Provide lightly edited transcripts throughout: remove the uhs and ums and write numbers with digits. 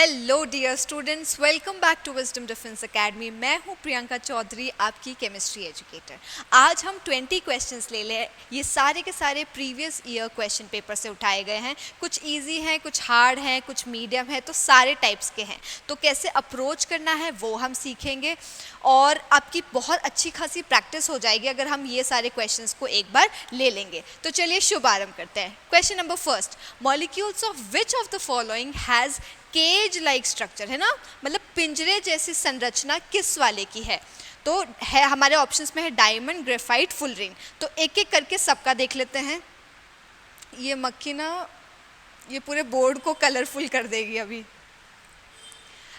Hello dear students, welcome back to Wisdom Defence Academy. मैं हूं प्रियंका चौधरी, आपकी केमिस्ट्री एजुकेटर। आज हम 20 क्वेश्चंस ले लें। ये सारे के सारे प्रीवियस ईयर क्वेश्चन पेपर से उठाए गए हैं। कुछ इजी हैं, कुछ हार्ड हैं, कुछ मीडियम है, तो सारे टाइप्स के हैं। तो कैसे अप्रोच करना है वो हम सीखेंगे और आपकी बहुत अच्छी खासी प्रैक्टिस हो जाएगी अगर हम ये सारे क्वेश्चंस को एक बार ले लेंगे। तो चलिए शुभारंभ करते हैं। Question number first, molecules of which of the following has cage like structure, है ना, मतलब पिंजरे जैसी संरचना किस वाले की है? तो है हमारे ऑप्शंस में है डायमंड, ग्रेफाइट, फुलरिन। तो एक एक करके सबका देख लेते हैं। ये मक्खी ना ये पूरे बोर्ड को कलरफुल कर देगी अभी।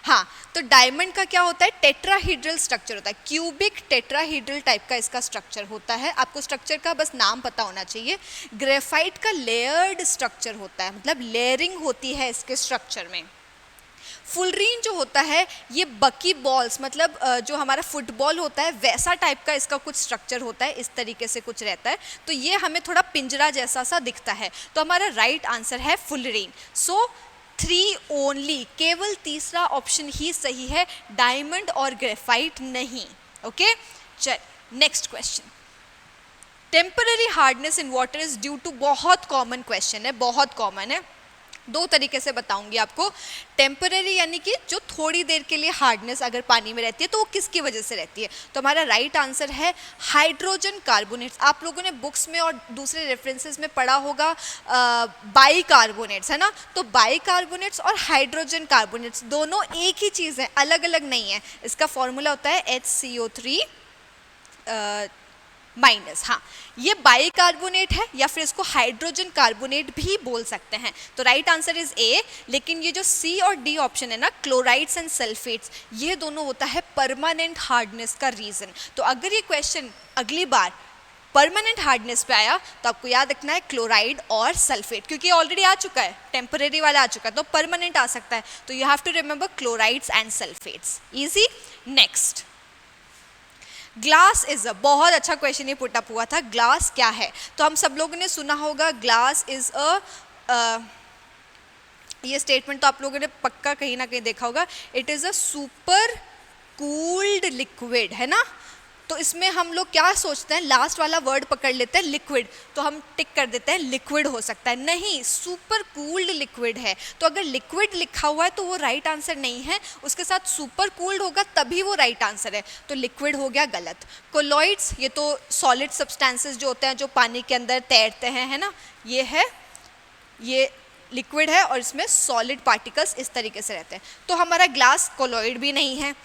हाँ, तो डायमंड का क्या होता है? टेट्राहीड्रल स्ट्रक्चर होता है, क्यूबिक टेट्राहीड्रल टाइप का इसका स्ट्रक्चर होता है। आपको स्ट्रक्चर का बस नाम पता होना चाहिए। ग्रेफाइट का लेयर्ड स्ट्रक्चर होता है, मतलब लेयरिंग होती है इसके स्ट्रक्चर में। फुलरीन जो होता है ये बकी बॉल्स, मतलब जो हमारा फुटबॉल होता है वैसा टाइप का इसका कुछ स्ट्रक्चर होता है, इस तरीके से कुछ रहता है। तो ये हमें थोड़ा पिंजरा जैसा सा दिखता है। तो हमारा राइट आंसर है फुलरीन। सो 3 ओनली, केवल तीसरा ऑप्शन ही सही है, डायमंड और ग्रेफाइट नहीं। ओके, चल next question. Temporary hardness in water is due to, बहुत कॉमन क्वेश्चन है, बहुत कॉमन है। दो तरीके से बताऊंगी आपको। टेम्पररी यानी कि जो थोड़ी देर के लिए हार्डनेस अगर पानी में रहती है तो वो किसकी वजह से रहती है? तो हमारा राइट आंसर है हाइड्रोजन कार्बोनेट्स। आप लोगों ने बुक्स में और दूसरे रेफरेंसेस में पढ़ा होगा बाइकार्बोनेट्स, है ना। तो बाइकार्बोनेट्स और हाइड्रोजन कार्बोनेट्स दोनों एक ही चीज़ है, अलग अलग नहीं है। इसका फॉर्मूला होता है HCO3 माइनस। हाँ, ये बाइकार्बोनेट है या फिर इसको हाइड्रोजन कार्बोनेट भी बोल सकते हैं। तो राइट आंसर इज ए। लेकिन ये जो सी और डी ऑप्शन है ना, क्लोराइड्स एंड सल्फेट्स, ये दोनों होता है परमानेंट हार्डनेस का रीजन। तो अगर ये क्वेश्चन अगली बार परमानेंट हार्डनेस पे आया तो आपको याद रखना है क्लोराइड और सल्फेट, क्योंकि ऑलरेडी आ चुका है, टेम्परेरी वाला आ चुका है, तो परमानेंट आ सकता है। तो you have to remember chlorides and sulphates. Easy. Next, glass is a, बहुत अच्छा क्वेश्चन ये पुट अप हुआ था। ग्लास क्या है? तो हम सब लोगों ने सुना होगा ग्लास इज अ, ये स्टेटमेंट तो आप लोगों ने पक्का कहीं ना कहीं देखा होगा। It is a super cooled liquid, है ना। तो इसमें हम लोग क्या सोचते हैं, लास्ट वाला वर्ड पकड़ लेते हैं लिक्विड, तो हम टिक कर देते हैं लिक्विड हो सकता है। नहीं, सुपर कूल्ड लिक्विड है। तो अगर लिक्विड लिखा हुआ है तो वो राइट आंसर नहीं है, उसके साथ सुपर कूल्ड होगा तभी वो राइट आंसर है। तो लिक्विड हो गया गलत। कोलॉइड्स, ये तो सॉलिड सब्सटेंसेस जो होते हैं जो पानी के अंदर तैरते हैं, है ना। ये है, ये लिक्विड है और इसमें सॉलिड पार्टिकल्स इस तरीके से रहते हैं। तो हमारा ग्लास कोलॉइड भी नहीं है।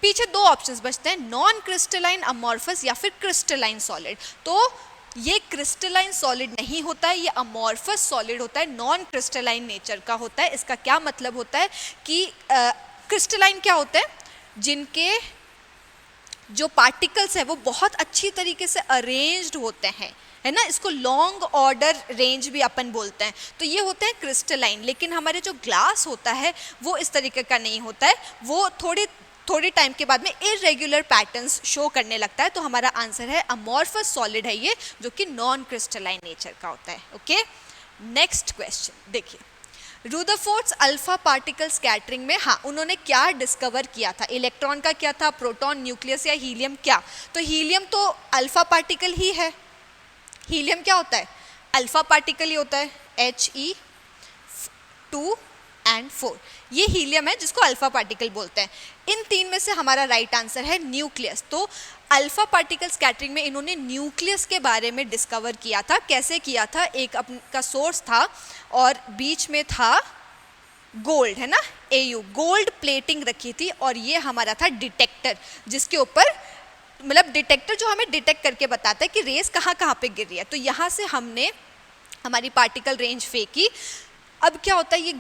पीछे दो ऑप्शंस बचते हैं, नॉन क्रिस्टलाइन अमॉर्फस या फिर क्रिस्टलाइन सॉलिड। तो ये क्रिस्टलाइन सॉलिड नहीं होता है, ये अमॉर्फस सॉलिड होता है, नॉन क्रिस्टलाइन नेचर का होता है। इसका क्या मतलब होता है कि क्रिस्टलाइन क्या होता है? जिनके जो पार्टिकल्स है वो बहुत अच्छी तरीके से अरेंज्ड होते हैं, है ना। इसको लॉन्ग ऑर्डर रेंज भी अपन बोलते हैं। तो ये होते हैं क्रिस्टलाइन। लेकिन हमारे जो ग्लास होता है वो इस तरीके का नहीं होता है, वो थोड़ी टाइम के बाद में इरेगुलर पैटर्न्स शो करने लगता है। तो हमारा आंसर है अमॉर्फस सॉलिड है ये, जो कि नॉन क्रिस्टलाइन नेचर का होता है। ओके, नेक्स्ट क्वेश्चन देखिए। रुदरफोर्ड्स अल्फा पार्टिकल स्कैटरिंग में, हाँ, उन्होंने क्या डिस्कवर किया था? इलेक्ट्रॉन का क्या था, प्रोटॉन, न्यूक्लियस या हीलियम? क्या? तो हीलियम तो अल्फा पार्टिकल ही है। हीलियम क्या होता है? अल्फा पार्टिकल ही होता है, He2 एंड 4, ये हीलियम है जिसको अल्फा पार्टिकल बोलते हैं। इन तीन में से हमारा राइट आंसर है न्यूक्लियस। तो अल्फा पार्टिकल स्कैटरिंग में इन्होंने न्यूक्लियस के बारे में डिस्कवर किया था। कैसे किया था? एक अपना सोर्स था और बीच में था गोल्ड, है ना, Au, गोल्ड प्लेटिंग रखी थी, और ये हमारा था डिटेक्टर, जिसके ऊपर, मतलब डिटेक्टर जो हमें डिटेक्ट करके बताता है कि रेस कहाँ कहाँ पे गिर रही है। तो यहाँ से हमने हमारी पार्टिकल रेंज फेंकी। अब क्या होता है, ये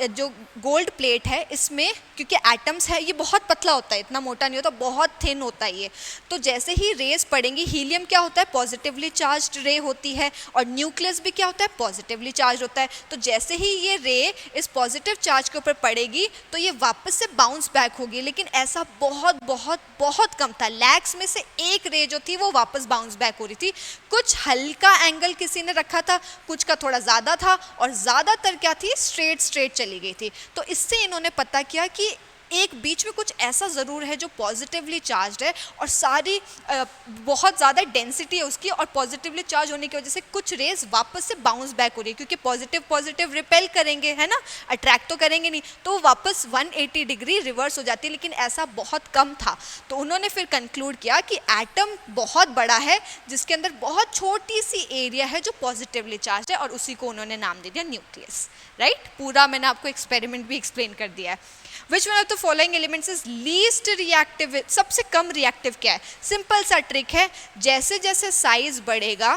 जो गोल्ड प्लेट है इसमें क्योंकि एटम्स है, ये बहुत पतला होता है, इतना मोटा नहीं होता, बहुत थिन होता है ये। तो जैसे ही रेस पड़ेंगी, हीलियम क्या होता है, पॉजिटिवली चार्ज्ड रे होती है, और न्यूक्लियस भी क्या होता है, पॉजिटिवली चार्ज होता है। तो जैसे ही ये रे इस पॉजिटिव चार्ज के ऊपर पड़ेगी तो ये वापस से बाउंस बैक होगी। लेकिन ऐसा बहुत बहुत बहुत कम था, लैक्स में से एक रे जो थी वो वापस बाउंस बैक हो रही थी। कुछ हल्का एंगल किसी ने रखा था, कुछ का थोड़ा ज़्यादा था, और ज़्यादा ज़्यादातर क्या थी, स्ट्रेट चली गई थी। तो इससे इन्होंने पता किया कि एक बीच में कुछ ऐसा ज़रूर है जो पॉजिटिवली चार्ज है और सारी बहुत ज़्यादा डेंसिटी है उसकी, और पॉजिटिवली चार्ज होने की वजह से कुछ रेज वापस से बाउंस बैक हो रही है, क्योंकि पॉजिटिव रिपेल करेंगे, है ना, अट्रैक्ट तो करेंगे नहीं, तो वो वापस 180 डिग्री रिवर्स हो जाती है, लेकिन ऐसा बहुत कम था। तो उन्होंने फिर कंक्लूड किया कि एटम बहुत बड़ा है जिसके अंदर बहुत छोटी सी एरिया है जो पॉजिटिवली चार्ज है, और उसी को उन्होंने नाम दे दिया न्यूक्लियस। राइट, पूरा मैंने आपको एक्सपेरिमेंट भी एक्सप्लेन कर दिया है। Which one of the following elements is least reactive? सबसे कम रिएक्टिव क्या है? सिंपल सा ट्रिक है, जैसे जैसे साइज बढ़ेगा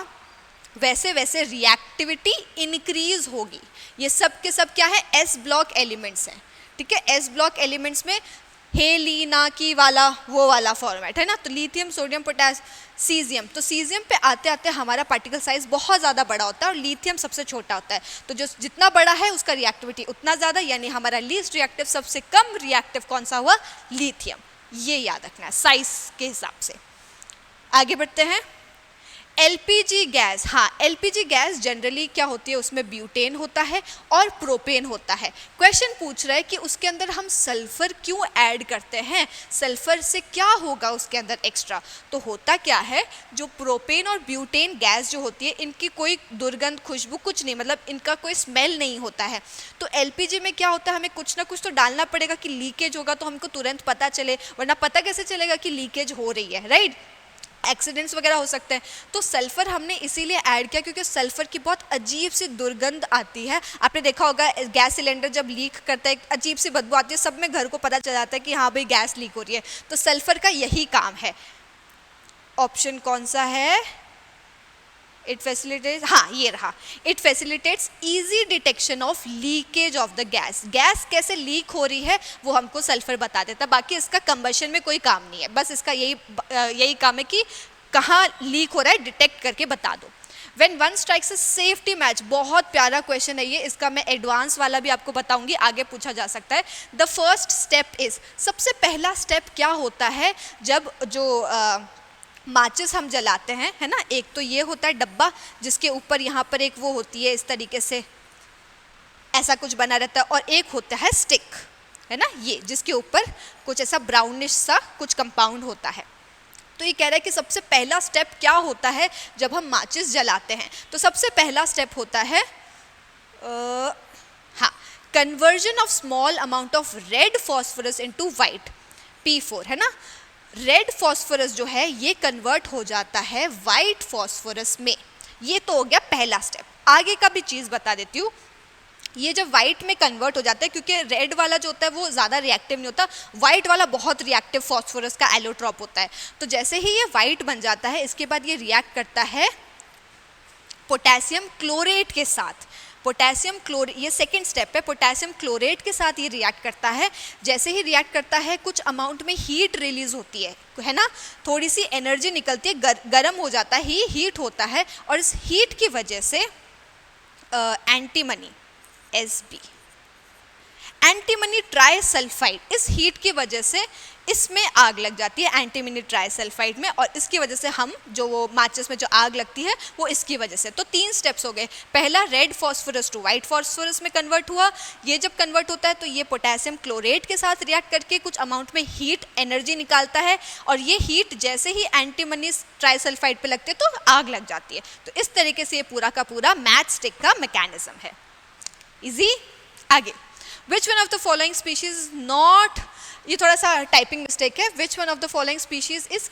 वैसे वैसे रिएक्टिविटी इंक्रीज होगी। ये सब के सब क्या है, एस ब्लॉक एलिमेंट्स हैं, ठीक है। एस ब्लॉक एलिमेंट्स में हेलिनाकी वाला वो वाला फॉर्मेट है ना, तो लिथियम, सोडियम, पोटेशियम, सीजियम, तो सीजियम पे आते आते हमारा पार्टिकल साइज बहुत ज़्यादा बड़ा होता है और लिथियम सबसे छोटा होता है, तो जो जितना बड़ा है उसका रिएक्टिविटी उतना ज़्यादा, यानी हमारा लीस्ट रिएक्टिव, सबसे कम रिएक्टिव कौन सा हुआ, लिथियम। ये याद रखना है साइज के हिसाब से। आगे बढ़ते हैं। एलपीजी गैस, हाँ एलपीजी गैस जनरली क्या होती है, उसमें ब्यूटेन होता है और प्रोपेन होता है। क्वेश्चन पूछ रहा है कि उसके अंदर हम सल्फर क्यों ऐड करते हैं, सल्फर से क्या होगा उसके अंदर एक्स्ट्रा। तो होता क्या है, जो प्रोपेन और ब्यूटेन गैस जो होती है इनकी कोई दुर्गंध, खुशबू कुछ नहीं, मतलब इनका कोई स्मेल नहीं होता है। तो एलपीजी में क्या होता है, हमें कुछ ना कुछ तो डालना पड़ेगा कि लीकेज होगा तो हमको तुरंत पता चले, वरना पता कैसे चलेगा कि लीकेज हो रही है, राइट, एक्सीडेंट्स वगैरह हो सकते हैं। तो सल्फर हमने इसीलिए ऐड किया क्योंकि सल्फर की बहुत अजीब सी दुर्गंध आती है। आपने देखा होगा गैस सिलेंडर जब लीक करता है अजीब सी बदबू आती है, सब में घर को पता चल जाता है कि हाँ भाई गैस लीक हो रही है। तो सल्फर का यही काम है। ऑप्शन कौन सा है, इट फैसिलिटेट्स, हाँ ये रहा, it facilitates easy detection of leakage of the gas. Gas कैसे लीक हो रही है वो हमको सल्फर बता देता है, बाकी इसका कंबशन में कोई काम नहीं है, बस इसका यही काम है कि कहाँ लीक हो रहा है डिटेक्ट करके बता दो। When one strikes a safety match, बहुत प्यारा क्वेश्चन है ये, इसका मैं एडवांस वाला भी आपको बताऊंगी, आगे पूछा जा सकता है। द फर्स्ट स्टेप इज, सबसे पहला स्टेप क्या होता है जब जो माचिस हम जलाते हैं, है ना, एक तो ये होता है डब्बा जिसके ऊपर यहाँ पर एक वो होती है इस तरीके से ऐसा कुछ बना रहता है, और एक होता है स्टिक, है ना, ये जिसके ऊपर कुछ ऐसा ब्राउनिश सा कुछ कंपाउंड होता है। तो ये कह रहा है कि सबसे पहला स्टेप क्या होता है जब हम माचिस जलाते हैं। तो सबसे पहला स्टेप होता है हाँ, conversion of small amount of red phosphorus into white, P4, है ना। रेड फॉस्फोरस जो है ये कन्वर्ट हो जाता है वाइट फॉस्फोरस में। ये तो हो गया पहला स्टेप। आगे का भी चीज़ बता देती हूँ, ये जब वाइट में कन्वर्ट हो जाता है, क्योंकि रेड वाला जो होता है वो ज़्यादा रिएक्टिव नहीं होता, वाइट वाला बहुत रिएक्टिव फॉस्फोरस का एलोट्रॉप होता है। तो जैसे ही ये वाइट बन जाता है, इसके बाद ये रिएक्ट करता है पोटेशियम क्लोरेट के साथ। पोटेशियम क्लोरेट, ये सेकेंड स्टेप है, पोटेशियम क्लोरेट के साथ ये रिएक्ट करता है। जैसे ही रिएक्ट करता है कुछ अमाउंट में हीट रिलीज होती है ना, थोड़ी सी एनर्जी निकलती है, गर्म हो जाता है, हीट होता है, और इस हीट की वजह से एंटीमनी Sb, एंटीमनी ट्राइसल्फाइड, इस हीट की वजह से इसमें आग लग जाती है एंटीमनी ट्राइसल्फाइड में, और इसकी वजह से हम जो वो माचिस में जो आग लगती है वो इसकी वजह से। तो 3 स्टेप्स हो गए। पहला red phosphorus to white phosphorus में कन्वर्ट हुआ, ये जब कन्वर्ट होता है तो ये पोटेशियम क्लोरेट के साथ रिएक्ट करके कुछ अमाउंट में हीट एनर्जी निकालता है, और ये हीट जैसे ही एंटीमनी ट्राइसल्फाइड पे लगते तो आग लग जाती है। तो इस तरीके से ये पूरा का पूरा मैच स्टिक का मैकेनिज्म है। इजी। आगे, which one of the following species not, ये थोड़ा सा टाइपिंग मिस्टेक है, which one of the following species is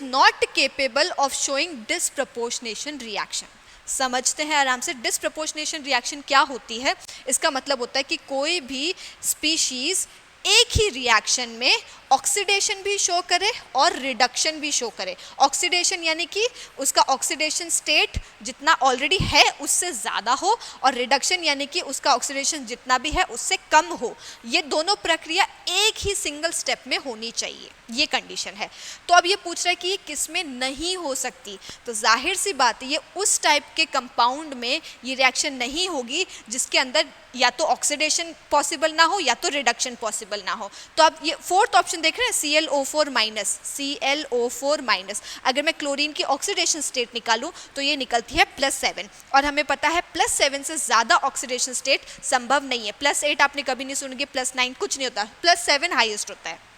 not capable of showing disproportionation reaction. समझते हैं आराम से, डिसप्रपोर्शनेशन रिएक्शन क्या होती है। इसका मतलब होता है कि कोई भी स्पीशीज एक ही रिएक्शन में ऑक्सीडेशन भी शो करे और रिडक्शन भी शो करे। ऑक्सीडेशन यानी कि उसका ऑक्सीडेशन स्टेट जितना ऑलरेडी है उससे ज़्यादा हो, और रिडक्शन यानी कि उसका ऑक्सीडेशन जितना भी है उससे कम हो। ये दोनों प्रक्रिया एक ही सिंगल स्टेप में होनी चाहिए। ये कंडीशन है। तो अब ये पूछ रहा है कि ये किस में नहीं हो सकती, तो जाहिर सी बात है ये उस टाइप के कंपाउंड में ये रिएक्शन नहीं होगी जिसके अंदर या तो ऑक्सीडेशन पॉसिबल ना हो या तो रिडक्शन पॉसिबल ना हो। तो अब ये फोर्थ ऑप्शन देख रहे हैं ClO4 माइनस, ClO4 माइनस, अगर मैं क्लोरीन की ऑक्सीडेशन स्टेट निकालूं तो ये निकलती है +7, और हमें पता है +7 से ज़्यादा ऑक्सीडेशन स्टेट संभव नहीं है। +8 आपने कभी नहीं सुनेंगे, +9 कुछ नहीं होता, +7 हाईएस्ट होता है।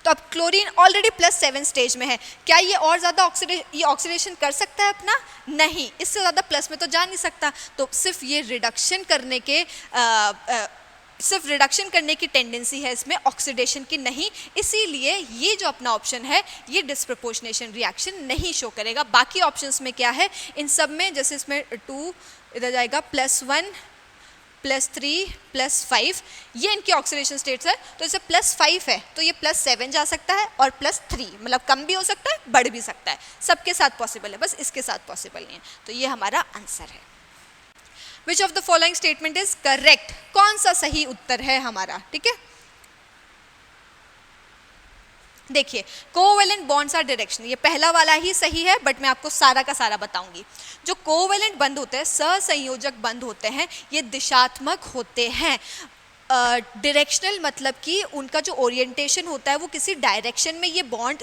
तो अब क्लोरीन ऑलरेडी +7 स्टेज में है, क्या ये और ज़्यादा ऑक्सीडेशन कर सकता है अपना? नहीं, इससे ज़्यादा प्लस में तो जा नहीं सकता। तो सिर्फ ये रिडक्शन करने के सिर्फ रिडक्शन करने की टेंडेंसी है इसमें, ऑक्सीडेशन की नहीं, इसीलिए ये जो अपना ऑप्शन है ये डिस्प्रपोर्शनेशन रिएक्शन नहीं शो करेगा। बाकी ऑप्शंस में क्या है, इन सब में जैसे इसमें 2 इधर जाएगा, +1 +3 +5, ये इनकी ऑक्सीडेशन स्टेट्स है। तो इसे +5 है तो ये +7 जा सकता है, और +3 मतलब कम भी हो सकता है, बढ़ भी सकता है, सबके साथ पॉसिबल है, बस इसके साथ पॉसिबल नहीं है। तो ये हमारा आंसर है। विच of the following statement is correct, कौन सा सही उत्तर है हमारा, ठीक है। देखिए, कोवेलेंट बॉन्ड्स आर डायरेक्शनल, ये पहला वाला ही सही है, बट मैं आपको सारा का सारा बताऊंगी। जो कोवेलेंट बंध होते हैं, सहसंयोजक बंध होते हैं, ये दिशात्मक होते हैं। डायरेक्शनल मतलब कि उनका जो ओरिएंटेशन होता है वो किसी डायरेक्शन में ये बॉन्ड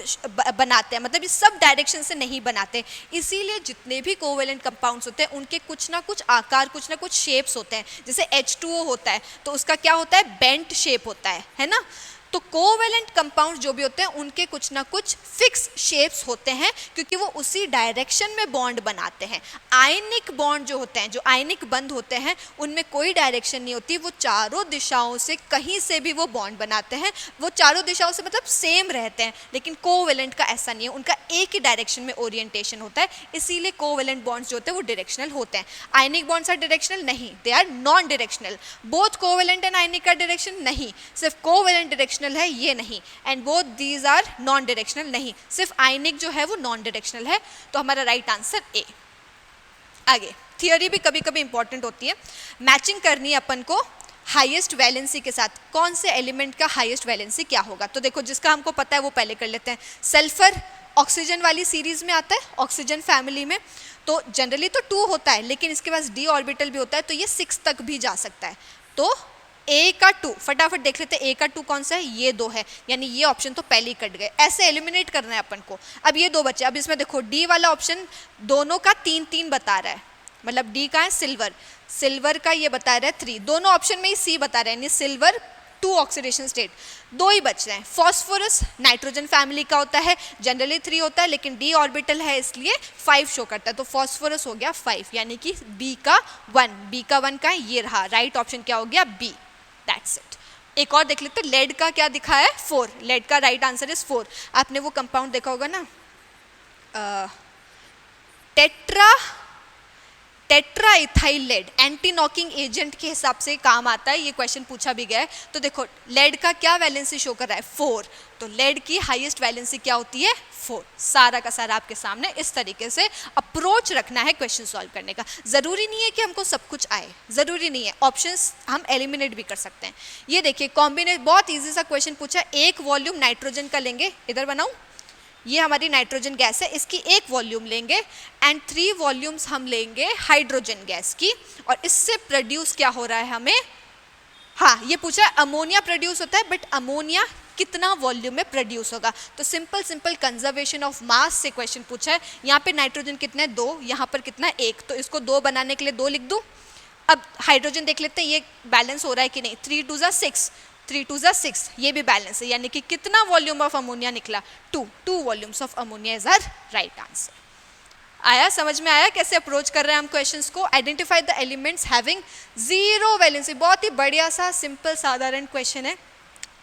बनाते हैं, मतलब ये सब डायरेक्शन से नहीं बनाते। इसीलिए जितने भी कोवेलेंट कंपाउंड्स होते हैं उनके कुछ ना कुछ आकार, कुछ ना कुछ शेप्स होते हैं। जैसे H2O होता है तो उसका क्या होता है, बेंट शेप होता है ना। तो कोवेलेंट कंपाउंड जो भी होते हैं उनके कुछ ना कुछ फिक्स शेप्स होते हैं, क्योंकि वो उसी डायरेक्शन में बॉन्ड बनाते हैं। आयनिक बॉन्ड जो होते हैं, जो आयनिक बंध होते हैं, उनमें कोई डायरेक्शन नहीं होती, वो चारों दिशाओं से कहीं से भी वो बॉन्ड बनाते हैं, वो चारों दिशाओं से मतलब सेम रहते हैं। लेकिन कोवेलेंट का ऐसा नहीं है, उनका एक ही डायरेक्शन में ओरिएंटेशन होता है, इसीलिए कोवेलेंट बॉन्ड्स जो होते हैं वो डायरेक्शनल होते हैं। आयनिक बॉन्ड्स आर डायरेक्शनल नहीं, they are non directional. Both covalent and ionic का डायरेक्शन नहीं, सिर्फ कोवेलेंट डायरेक्शनल है, ये नहीं, and both these are non directional नहीं, सिर्फ आयनिक जो है वो नॉन डायरेक्शनल है। तो हमारा राइट आंसर ए। आगे थियोरी भी कभी कभी इंपॉर्टेंट होती है, मैचिंग करनी है अपन को हाईएस्ट वैलेंसी के साथ, कौन से एलिमेंट का हाईएस्ट वैलेंसी क्या होगा। तो देखो, जिसका हमको पता है वो पहले कर लेते हैं। सल्फर ऑक्सीजन वाली सीरीज में आता है, ऑक्सीजन फैमिली में, तो जनरली तो 2 होता है, लेकिन इसके पास d ऑर्बिटल भी होता है, तो ये 6 तक भी जा सकता है। तो A का 2 फटाफट देख लेते हैं, A का 2 कौन सा है, ये 2 है, यानी ये ऑप्शन तो पहले ही कट गए। ऐसे एलिमिनेट करना है अपन को। अब ये 2 बचे, अब इसमें देखो D वाला ऑप्शन दोनों का 3-3 बता रहा है, मतलब D का है सिल्वर, सिल्वर का ये बता रहा है 3, दोनों ऑप्शन में ही C बता रहा है, यानी सिल्वर 2 ऑक्सीडेशन स्टेट, 2 ही बच रहे हैं। फॉस्फोरस नाइट्रोजन फैमिली का होता है, जनरली 3 होता है, लेकिन d ऑर्बिटल है इसलिए 5 शो करता है, तो फॉस्फोरस हो गया 5, यानी कि B का 1 का है, ये रहा राइट ऑप्शन, क्या हो गया B। That's it. एक और देख लेते हैं, लेड का क्या दिखा है, 4, लेड का राइट आंसर इज 4। आपने वो कंपाउंड देखा होगा ना, tetra ethyl lead, anti knocking agent के हिसाब से काम आता है, ये क्वेश्चन पूछा भी गया है। तो देखो, लेड का क्या वैलेंसी शो कर रहा है, 4, तो लेड की हाईएस्ट वैलेंसी क्या होती है, 4। सारा का सारा आपके सामने इस तरीके से अप्रोच रखना है क्वेश्चन सॉल्व करने का। जरूरी नहीं है कि हमको सब कुछ आए, जरूरी नहीं है, ऑप्शंस हम एलिमिनेट भी कर सकते हैं। ये देखिए, कॉम्बिनेशन बहुत ईजी सा क्वेश्चन पूछा, 1 वॉल्यूम नाइट्रोजन का लेंगे, इधर बनाऊं, ये हमारी नाइट्रोजन गैस है, इसकी 1 वॉल्यूम लेंगे, एंड 3 वॉल्यूम्स हम लेंगे हाइड्रोजन गैस की, और इससे प्रोड्यूस क्या हो रहा है हमें, हाँ ये पूछा है अमोनिया प्रोड्यूस होता है, बट अमोनिया कितना वॉल्यूम में प्रोड्यूस होगा। तो सिंपल कंजर्वेशन ऑफ मास से क्वेश्चन पूछा है। यहाँ पे नाइट्रोजन कितना है, 2, यहाँ पर कितना है, 1, तो इसको 2 बनाने के लिए 2 लिख दूँ। अब हाइड्रोजन देख लेते हैं, ये बैलेंस हो रहा है कि नहीं, 3 2 6, 3 2 6, ये भी बैलेंस है, यानी कि कितना वॉल्यूम ऑफ अमोनिया निकला, 2 volumes of ammonia is our right answer. आया, समझ में आया कैसे अप्रोच कर रहे हैं हम क्वेश्चंस को। Identify the elements having 0 valency, बहुत ही बढ़िया सा सिंपल साधारण क्वेश्चन है।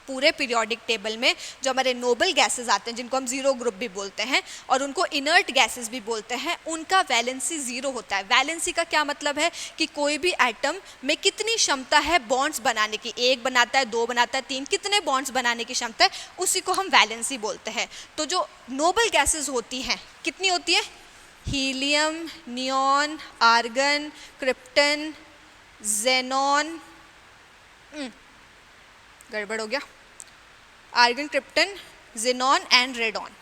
पूरे पीरियोडिक टेबल में जो हमारे नोबल गैसेस आते हैं, जिनको हम 0 ग्रुप भी बोलते हैं, और उनको इनर्ट गैसेस भी बोलते हैं, उनका वैलेंसी 0 होता है। वैलेंसी का क्या मतलब है कि कोई भी एटम में कितनी क्षमता है बॉन्ड्स बनाने की, 1 बनाता है, 2 बनाता है, 3, कितने बॉन्ड्स बनाने की क्षमता है, उसी को हम वैलेंसी बोलते हैं। तो जो नोबल गैसेस होती हैं, कितनी होती है, helium, neon, argon, krypton, xenon, गड़बड़ हो गया, argon, krypton, xenon and radon.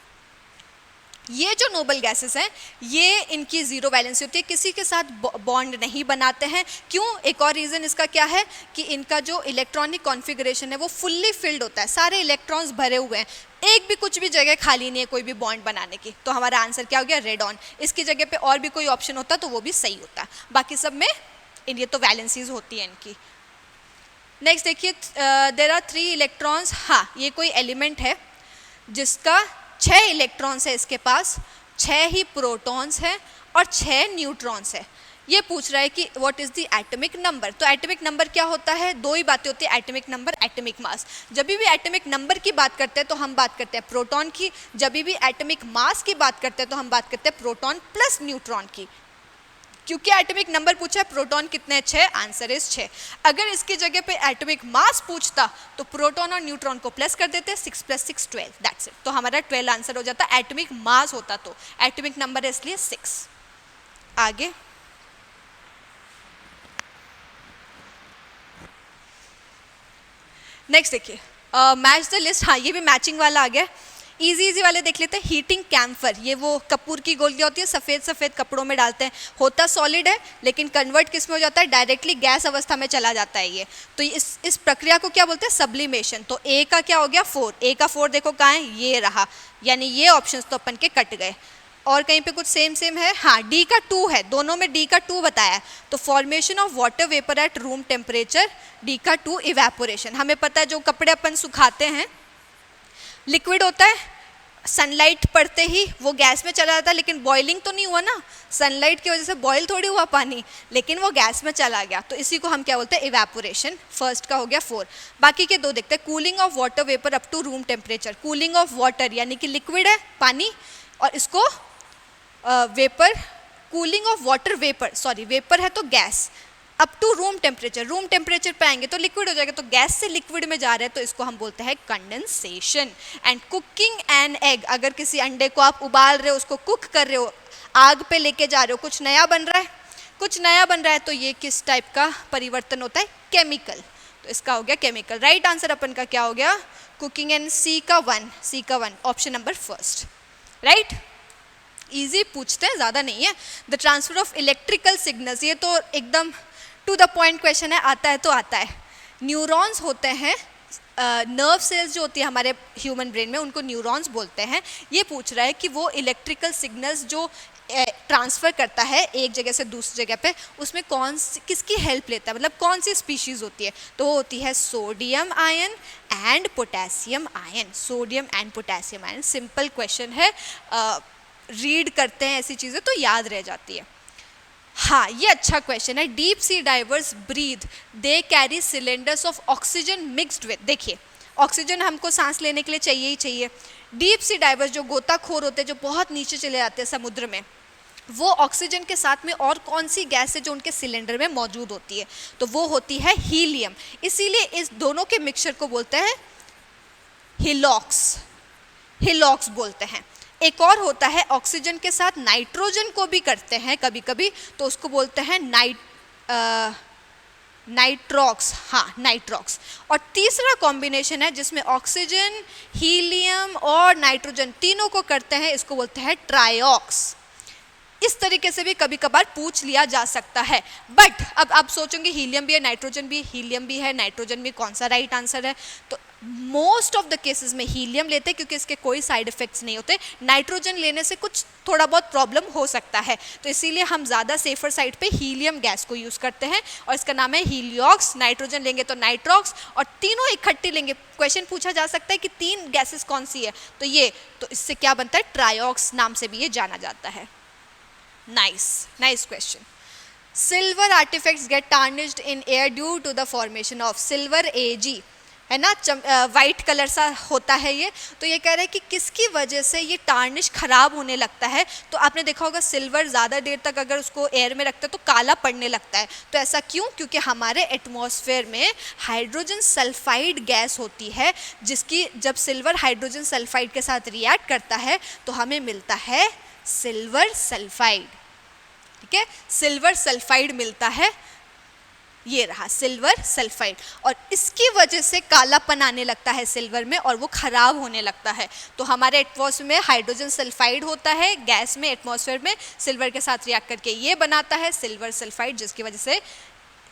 ये जो नोबल गैसेस हैं ये इनकी जीरो वैलेंसी होती है, किसी के साथ बॉन्ड नहीं बनाते हैं। क्यों? एक और रीज़न इसका क्या है कि इनका जो इलेक्ट्रॉनिक कॉन्फ़िगरेशन है वो फुल्ली फिल्ड होता है, सारे इलेक्ट्रॉन्स भरे हुए हैं, एक भी कुछ भी जगह खाली नहीं है कोई भी बॉन्ड बनाने की। तो हमारा आंसर क्या हो गया? रेडॉन। इसकी जगह पे और भी कोई ऑप्शन होता तो वो भी सही होता, बाकी सब में ये तो वैलेंसीज होती है इनकी। नेक्स्ट देखिए, देयर आर 3 इलेक्ट्रॉन्स। हाँ, ये कोई एलिमेंट है जिसका 6 इलेक्ट्रॉन्स है, इसके पास 6 ही प्रोटॉन्स हैं और 6 न्यूट्रॉन्स है। ये पूछ रहा है कि what is the atomic number. तो एटॉमिक नंबर क्या होता है? दो ही बातें होती है, एटॉमिक नंबर, एटॉमिक मास। जब भी एटॉमिक नंबर की बात करते हैं तो हम बात करते हैं प्रोटॉन की, जब भी एटॉमिक मास की बात करते हैं तो हम बात करते हैं प्रोटॉन प्लस न्यूट्रॉन की। क्योंकि एटॉमिक नंबर पूछा है, प्रोटॉन कितने? 6, आंसर इज 6। अगर इसकी जगह पे एटॉमिक मास पूछता तो प्रोटॉन और न्यूट्रॉन को प्लस कर देते, 6 + 6 12, दैट्स इट। तो हमारा 12 आंसर हो जाता। एटॉमिक मास होता तो, एटॉमिक नंबर है इसलिए 6। आगे नेक्स्ट देखिए, मैच द लिस्ट। हाँ, ये भी मैचिंग वाला आ गया। इजी वाले देख लेते हैं। हीटिंग कैम्फर, ये वो कपूर की गोलियां होती है, सफ़ेद सफ़ेद कपड़ों में डालते हैं, होता सॉलिड है लेकिन कन्वर्ट किस में हो जाता है? डायरेक्टली गैस अवस्था में चला जाता है ये। तो इस प्रक्रिया को क्या बोलते हैं? सब्लिमेशन। तो ए का क्या हो गया? 4। ए का 4 देखो कहाँ है? ये रहा, यानी ये ऑप्शन तो अपन के कट गए। और कहीं पे कुछ सेम है। हाँ, डी का 2 है, दोनों में डी का 2 बताया है। तो formation of water vapour at room temperature, D का 2 इवेपोरेशन। हमें पता है जो कपड़े अपन सुखाते हैं लिक्विड होता है, सनलाइट पड़ते ही वो गैस में चला जाता है, लेकिन बॉइलिंग तो नहीं हुआ ना, सनलाइट की वजह से बॉयल थोड़ी हुआ पानी, लेकिन वो गैस में चला गया। तो इसी को हम क्या बोलते हैं? इवेपोरेशन। फर्स्ट का हो गया 4। बाकी के 2 देखते हैं। Cooling of water vapour up to room temperature. Cooling of water यानी कि लिक्विड है पानी, और इसको vapour, cooling of water vapour, sorry vapour है तो gas, up to room temperature. Room temperature पे आएंगे तो लिक्विड हो जाएगा, तो गैस से लिक्विड में जा रहे हैं तो इसको हम बोलते हैं condensation. And cooking an egg, अगर किसी अंडे को आप उबाल रहे हो, उसको कुक कर रहे हो, आग पे लेके जा रहे हो, कुछ नया बन रहा है, कुछ नया बन रहा है, तो ये किस टाइप का परिवर्तन होता है? केमिकल। तो इसका हो गया केमिकल। राइट आंसर अपन का क्या हो गया? कुकिंग एंड सी का 1, option number first. Right, easy पूछते हैं, ज़्यादा नहीं है। The transfer of electrical signals, ये तो एकदम टू द पॉइंट क्वेश्चन है, आता है तो आता है। न्यूरॉन्स होते हैं, नर्व सेल्स जो होती है हमारे ह्यूमन ब्रेन में, उनको न्यूरॉन्स बोलते हैं। ये पूछ रहा है कि वो इलेक्ट्रिकल सिग्नल्स जो ट्रांसफ़र करता है एक जगह से दूसरी जगह पे, उसमें किसकी हेल्प लेता है, मतलब कौन सी स्पीशीज़ होती है? तो वो होती है sodium ion and potassium ion. Sodium and potassium ion, simple question है, रीड करते हैं ऐसी चीज़ें तो याद रह जाती है। हाँ, ये अच्छा क्वेश्चन है। Deep sea divers breathe, they carry cylinders of oxygen mixed with. देखिए, ऑक्सीजन हमको सांस लेने के लिए चाहिए ही चाहिए। डीप सी डाइवर्स जो गोताखोर होते हैं, जो बहुत नीचे चले जाते हैं समुद्र में, वो ऑक्सीजन के साथ में और कौन सी गैस है जो उनके सिलेंडर में मौजूद होती है? तो वो होती है हीलियम। इसीलिए इस दोनों के मिक्सचर को बोलते हैं हिलॉक्स, हिलॉक्स बोलते हैं। एक और होता है, ऑक्सीजन के साथ नाइट्रोजन को भी करते हैं कभी कभी, तो उसको बोलते हैं नाइट्रॉक्स। हाँ, नाइट्रॉक्स। और तीसरा कॉम्बिनेशन है जिसमें ऑक्सीजन, हीलियम और नाइट्रोजन तीनों को करते हैं, इसको बोलते हैं ट्राइऑक्स। इस तरीके से भी कभी कभार पूछ लिया जा सकता है। बट अब आप सोचेंगे हीलियम भी है, नाइट्रोजन भी, हीलियम भी है, नाइट्रोजन भी, कौन सा राइट आंसर है? तो मोस्ट ऑफ द केसेस में हीलियम लेते हैं क्योंकि इसके कोई साइड इफेक्ट्स नहीं होते। नाइट्रोजन लेने से कुछ थोड़ा बहुत प्रॉब्लम हो सकता है, तो इसीलिए हम ज़्यादा सेफर साइड पे हीलियम गैस को यूज़ करते हैं और इसका नाम है हीलियोक्स। नाइट्रोजन लेंगे तो नाइट्रॉक्स, और तीनों इकट्ठी लेंगे। क्वेश्चन पूछा जा सकता है कि 3 गैसेस कौन सी है, तो ये, तो इससे क्या बनता है? ट्राइऑक्स नाम से भी ये जाना जाता है। Nice question. Silver artifacts get tarnished in air due to the formation of silver Ag, है ना, वाइट कलर सा होता है ये। तो ये कह रहे हैं कि किसकी वजह से ये टार्निश खराब होने लगता है? तो आपने देखा होगा सिल्वर ज़्यादा देर तक अगर उसको एयर में रखते हैं तो काला पड़ने लगता है। तो ऐसा क्यों? क्योंकि हमारे एटमॉस्फेयर में हाइड्रोजन सल्फाइड गैस होती है, जिसकी जब सिल्वर हाइड्रोजन सल्फाइड के साथ रिएक्ट करता है तो हमें मिलता है सिल्वर सल्फाइड। ठीक है, सिल्वर सल्फाइड मिलता है। ये रहा सिल्वर सल्फाइड, और इसकी वजह से कालापन आने लगता है सिल्वर में और वो खराब होने लगता है। तो हमारे एटमॉस्फेयर में हाइड्रोजन सल्फाइड होता है गैस में, एटमॉस्फेयर में सिल्वर के साथ रिएक्ट करके ये बनाता है सिल्वर सल्फाइड, जिसकी वजह से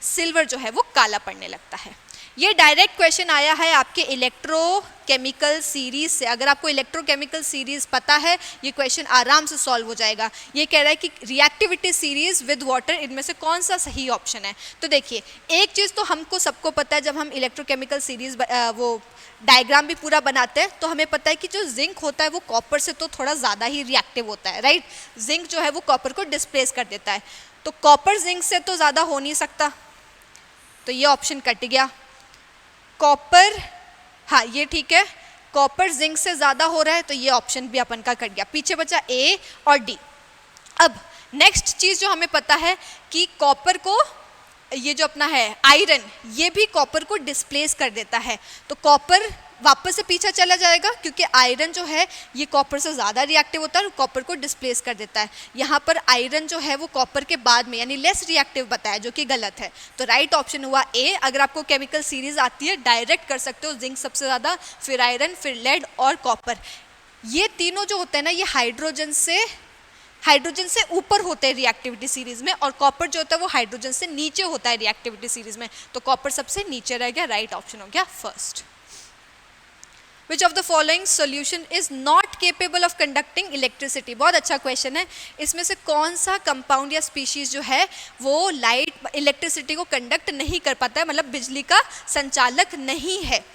सिल्वर जो है वो काला पड़ने लगता है। ये डायरेक्ट क्वेश्चन आया है आपके इलेक्ट्रोकेमिकल सीरीज से। अगर आपको इलेक्ट्रोकेमिकल सीरीज पता है ये क्वेश्चन आराम से सॉल्व हो जाएगा। ये कह रहा है कि रिएक्टिविटी सीरीज विद वाटर इनमें से कौन सा सही ऑप्शन है। तो देखिए एक चीज़ तो हमको सबको पता है, जब हम इलेक्ट्रोकेमिकल सीरीज वो डायग्राम भी पूरा बनाते हैं तो हमें पता है कि जो जिंक होता है वो कॉपर से तो थोड़ा ज़्यादा ही रिएक्टिव होता है, राइट। जिंक जो है वो कॉपर को डिस्प्लेस कर देता है, तो कॉपर जिंक से तो ज़्यादा हो नहीं सकता, तो ये ऑप्शन कट गया। कॉपर, हाँ ये ठीक है, कॉपर जिंक से ज़्यादा हो रहा है तो ये ऑप्शन भी अपन का कट गया। पीछे बचा ए और डी। अब नेक्स्ट चीज़ जो हमें पता है कि कॉपर को, ये जो अपना है आयरन, ये भी कॉपर को डिस्प्लेस कर देता है, तो कॉपर वापस से पीछे चला जाएगा क्योंकि आयरन जो है ये कॉपर से ज़्यादा रिएक्टिव होता है और कॉपर को डिस्प्लेस कर देता है। यहाँ पर आयरन जो है वो कॉपर के बाद में यानी लेस रिएक्टिव बताया, जो कि गलत है। तो राइट ऑप्शन हुआ ए। अगर आपको केमिकल सीरीज आती है डायरेक्ट कर सकते हो, जिंक सबसे ज़्यादा, फिर आयरन, फिर लेड और कॉपर। ये तीनों जो होते हैं ना ये हाइड्रोजन से ऊपर होते हैं रिएक्टिविटी सीरीज में, और कॉपर जो होता है वो हाइड्रोजन से नीचे होता है रिएक्टिविटी सीरीज में, तो कॉपर सबसे नीचे रह गया। राइट ऑप्शन हो गया first. Which of the following solution is not capable of conducting electricity? बहुत अच्छा क्वेश्चन है। इसमें से कौन सा कंपाउंड या स्पीशीज जो है वो लाइट इलेक्ट्रिसिटी को कंडक्ट नहीं कर पाता है, मतलब बिजली का संचालक नहीं है।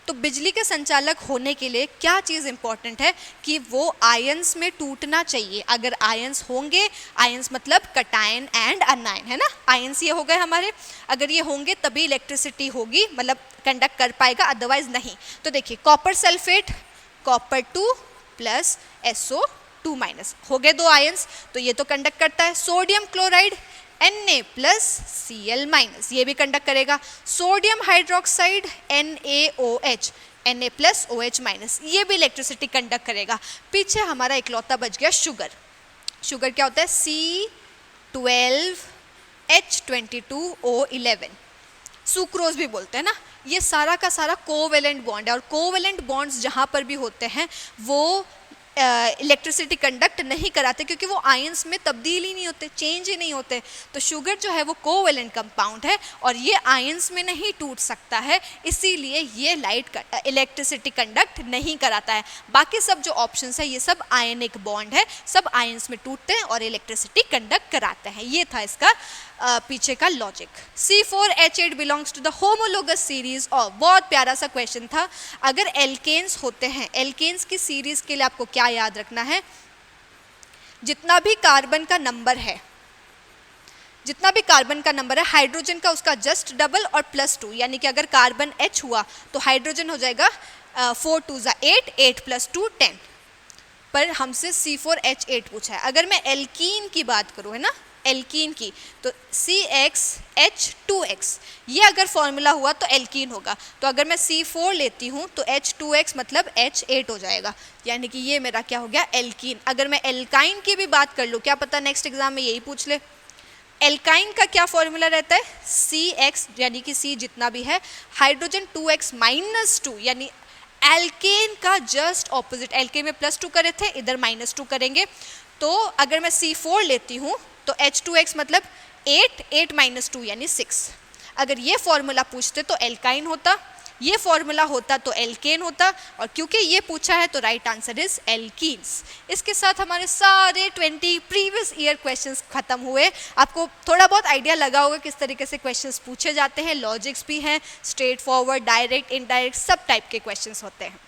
तो बिजली के संचालक होने के लिए क्या चीज़ इंपॉर्टेंट है कि वो आयंस में टूटना चाहिए। अगर आयंस होंगे, आयंस मतलब कटायन एंड अनायन, है ना, आयंस ये हो गए हमारे, अगर ये होंगे तभी इलेक्ट्रिसिटी होगी, मतलब कंडक्ट कर पाएगा, अदरवाइज नहीं। तो देखिए copper sulphate, copper 2 plus SO2 minus, हो गए 2 आयंस, तो ये तो कंडक्ट करता है। Sodium chloride Na plus Cl minus, ये भी कंडक्ट करेगा। Sodium hydroxide NaOH, Na plus OH minus, ये भी इलेक्ट्रिसिटी कंडक्ट करेगा। पीछे हमारा इकलौता बच गया शुगर। शुगर क्या होता है? C12H22O11, सुक्रोज भी बोलते हैं ना। ये सारा का सारा कोवेलेंट बॉन्ड है, और कोवेलेंट बॉन्ड्स जहाँ पर भी होते हैं वो इलेक्ट्रिसिटी कंडक्ट नहीं कराते क्योंकि वो आयंस में तब्दील ही नहीं होते, चेंज ही नहीं होते। तो शुगर जो है वो कोवेलेंट कंपाउंड है और ये आयंस में नहीं टूट सकता है, इसीलिए ये इलेक्ट्रिसिटी कंडक्ट नहीं कराता है। बाकी सब जो ऑप्शंस है ये सब आयनिक बॉन्ड है, सब आयंस में टूटते हैं और इलेक्ट्रिसिटी कंडक्ट कराते हैं। ये था इसका पीछे का logic. C4H8 belongs to the homologous series of, बहुत प्यारा सा क्वेश्चन था। अगर एल्केन्स होते हैं, एल्केन्स की सीरीज के लिए आपको क्या याद रखना है? जितना भी कार्बन का नंबर है, जितना भी कार्बन का नंबर है हाइड्रोजन का उसका जस्ट डबल और +2, यानी कि अगर कार्बन H हुआ तो हाइड्रोजन हो जाएगा 4 2 8, 8 + 2 10। पर हमसे C4H8 पूछा है। अगर मैं एल्कीन की बात करूँ, है ना, एल्कीन की, तो CXH2X, ये अगर फॉर्मूला हुआ तो एल्कीन होगा। तो अगर मैं C4 लेती हूँ तो H2X मतलब H8 हो जाएगा, यानी कि ये मेरा क्या हो गया? एल्कीन। अगर मैं एल्काइन की भी बात कर लूँ, क्या पता नेक्स्ट एग्जाम में यही पूछ ले। एल्काइन का क्या फॉर्मूला रहता है? CX, यानी कि C जितना भी है, हाइड्रोजन 2X -2, यानी एल्केन का जस्ट ऑपोजिट। एल्केन में +2 करे थे, इधर -2 करेंगे। तो अगर मैं C4 लेती हूँ तो H2X मतलब 8, 8 - 2 यानी 6। अगर ये फॉर्मूला पूछते तो एल्काइन होता, ये फॉर्मूला होता तो एल्केन होता, और क्योंकि ये पूछा है तो राइट आंसर इज एल्कीन्स। इसके साथ हमारे सारे 20 प्रीवियस ईयर क्वेश्चंस खत्म हुए। आपको थोड़ा बहुत आइडिया लगा होगा किस तरीके से क्वेश्चंस पूछे जाते हैं, लॉजिक्स भी हैं, स्ट्रेट फॉरवर्ड, डायरेक्ट, इनडायरेक्ट, सब टाइप के क्वेश्चंस होते हैं।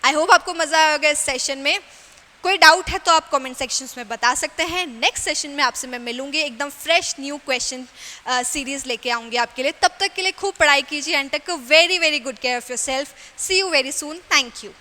आई होप आपको मज़ा आया होगा इस सेशन में। कोई डाउट है तो आप कमेंट सेक्शंस में बता सकते हैं। नेक्स्ट सेशन में आपसे मैं मिलूंगी, एकदम फ्रेश न्यू क्वेश्चन सीरीज लेके आऊँगी आपके लिए। तब तक के लिए खूब पढ़ाई कीजिए and take very very good care of yourself. See you very soon. Thank you.